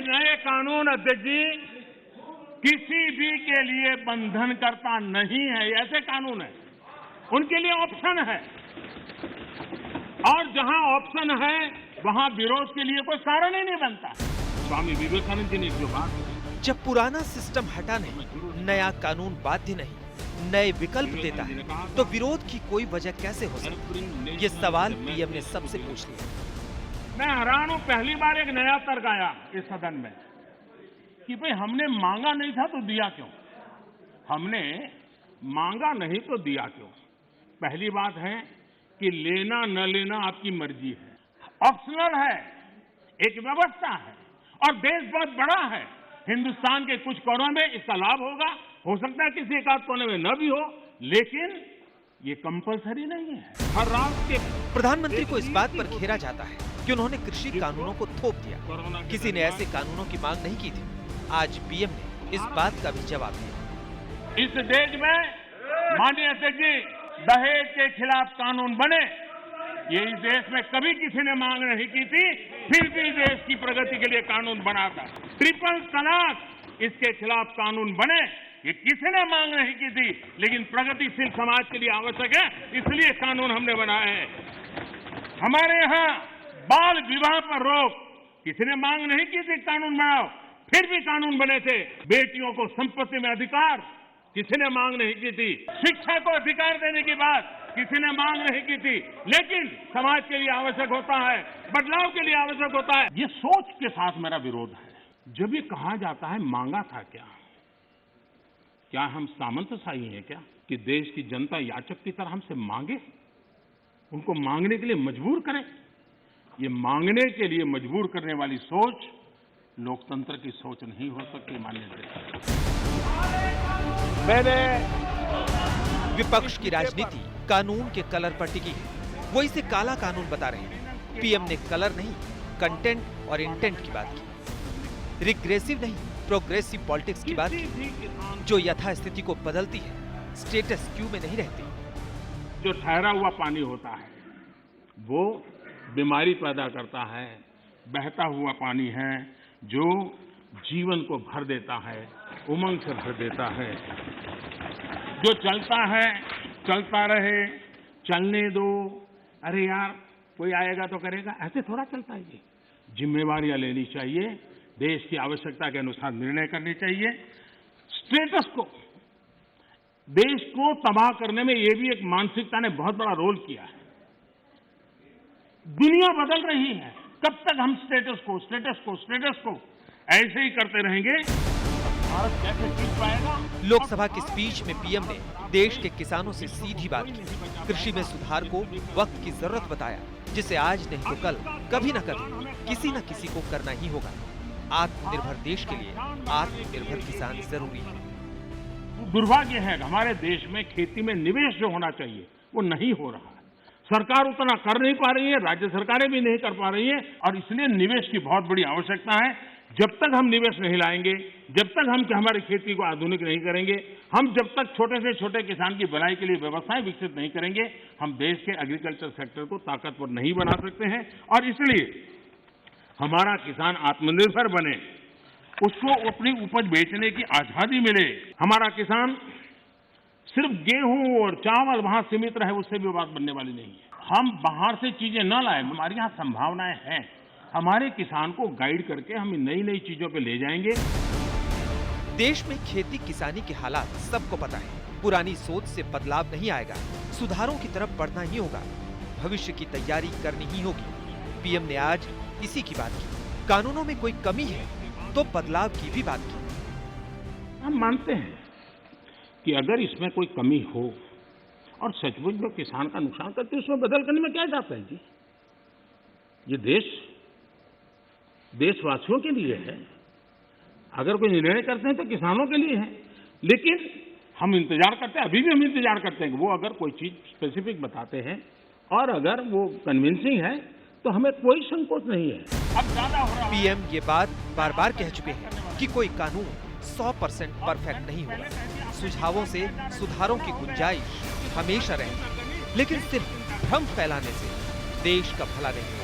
नए कानून अध्यक्ष जी किसी भी के लिए बंधन करता नहीं है। ऐसे कानून है, उनके लिए ऑप्शन है, और जहां ऑप्शन है वहां विरोध के लिए कोई कारण ही नहीं बनता। स्वामी विवेकानंद जी ने जो बात की, जब पुराना सिस्टम हटा नहीं, नया कानून बाध्य नहीं, नए विकल्प देता है, तो विरोध की कोई वजह कैसे हो सकती है? ये सवाल पीएम ने सबसे पूछ लिया। मैं हैरान हूं, पहली बार एक नया तर्क आया इस सदन में कि भाई हमने मांगा नहीं था तो दिया क्यों? हमने मांगा नहीं तो दिया क्यों? पहली बात है कि लेना न लेना आपकी मर्जी है, ऑप्शनल है, एक व्यवस्था है, और देश बहुत बड़ा है। हिंदुस्तान के कुछ कोनों में इसका लाभ होगा, हो सकता है किसी एक आध कोने में न भी हो, लेकिन ये कंपलसरी नहीं है। हर राज्य के प्रधानमंत्री को इस बात पर घेरा जाता है कि उन्होंने कृषि कानूनों को थोप दिया। किसी ने ऐसे कानूनों की मांग नहीं की थी। आज पीएम ने इस बात का भी जवाब दिया। इस देश में माननीय अध्यक्ष जी, दहेज के खिलाफ कानून बने, ये इस देश में कभी किसी ने मांग नहीं की थी, फिर भी देश की प्रगति के लिए कानून बना था। ट्रिपल तलाक, इसके खिलाफ कानून बने, ये किसी ने मांग नहीं की थी, लेकिन प्रगतिशील समाज के लिए आवश्यक है, इसलिए कानून हमने बनाए हैं। हमारे यहाँ बाल विवाह पर रोक, किसी ने मांग नहीं की थी कानून बनाओ, फिर भी कानून बने थे। बेटियों को संपत्ति में अधिकार, किसी ने मांग नहीं की थी। शिक्षा को अधिकार देने की बात किसी ने मांग नहीं की थी, लेकिन समाज के लिए आवश्यक होता है, बदलाव के लिए आवश्यक होता है। ये सोच के साथ मेरा विरोध है। जब ये कहा जाता है मांगा था क्या हम सामंतशाही हैं क्या कि देश की जनता याचक की तरह हमसे मांगे, उनको मांगने के लिए मजबूर करें? ये मांगने के लिए मजबूर करने वाली सोच लोकतंत्र की सोच नहीं हो सकती। माननीय मैंने विपक्ष की राजनीति कानून के कलर पर टिकी है। वो इसे काला कानून बता रहे हैं। पीएम ने कलर नहीं, कंटेंट और इंटेंट की बात की। रिग्रेसिव नहीं, प्रोग्रेसिव पॉलिटिक्स की बात की, जो यथास्थिति को बदलती है, स्टेटस क्यू में नहीं रहती। जो ठहरा हुआ पानी होता है वो बीमारी पैदा करता है, बहता हुआ पानी है जो जीवन को भर देता है, उमंग से भर देता है। जो चलता है चलता रहे, चलने दो, अरे यार कोई आएगा तो करेगा, ऐसे थोड़ा चलता है। ये जिम्मेवारियां लेनी चाहिए, देश की आवश्यकता के अनुसार निर्णय करने चाहिए। स्टेटस को, देश को तबाह करने में ये भी एक मानसिकता ने बहुत बड़ा रोल किया है। दुनिया बदल रही है, कब तक हम स्टेटस को ऐसे ही करते रहेंगे? भारत कैसे जीत पाएगा? लोकसभा के स्पीच में पीएम ने देश के किसानों से सीधी बात की, कृषि में सुधार को वक्त की जरूरत बताया, जिसे आज नहीं तो कल, कभी न कभी किसी न किसी को करना ही होगा। आत्मनिर्भर देश के लिए आत्मनिर्भर किसान जरूरी है। दुर्भाग्य है कि हमारे देश में खेती में निवेश जो होना चाहिए वो नहीं हो रहा है। सरकार उतना कर नहीं पा रही है, राज्य सरकारें भी नहीं कर पा रही है, और इसलिए निवेश की बहुत बड़ी आवश्यकता है। जब तक हम निवेश नहीं लाएंगे, जब तक हम हमारी खेती को आधुनिक नहीं करेंगे, हम जब तक छोटे से छोटे किसान की भलाई के लिए व्यवस्थाएं विकसित नहीं करेंगे, हम देश के एग्रीकल्चर सेक्टर को ताकतवर नहीं बना सकते हैं। और इसलिए हमारा किसान आत्मनिर्भर बने, उसको अपनी उपज बेचने की आजादी मिले। हमारा किसान सिर्फ गेहूं और चावल वहां सीमित रहे, उससे भी बात बनने वाली नहीं है। हम बाहर से चीजें न लाएं, हमारे यहाँ संभावनाएं हैं। हमारे किसान को गाइड करके हम नई नई चीजों पे ले जाएंगे। देश में खेती किसानी के हालात सबको पता है। पुरानी सोच से बदलाव नहीं आएगा, सुधारों की तरफ बढ़ना ही होगा, भविष्य की तैयारी करनी ही होगी। पीएम ने आज इसी की बात की। कानूनों में कोई कमी है तो बदलाव की भी बात की। हम मानते हैं कि अगर इसमें कोई कमी हो और सचमुच में किसान का नुकसान करते, उसमें बदल करने में क्या जाता है जी? ये देशवासियों के लिए है। अगर कोई निर्णय करते हैं तो किसानों के लिए है। लेकिन हम इंतजार करते हैं, अभी भी हम इंतजार करते हैं कि वो अगर कोई चीज स्पेसिफिक बताते हैं और अगर वो कन्विंसिंग है तो हमें कोई संकोच नहीं है। अब ज्यादा हो रहा है। पीएम ये बात बार बार कह चुके हैं कि कोई कानून 100% परफेक्ट नहीं होगा। सुझावों से सुधारों की गुंजाइश हमेशा रहेगी, लेकिन सिर्फ भ्रम फैलाने से देश का भला नहीं होगा।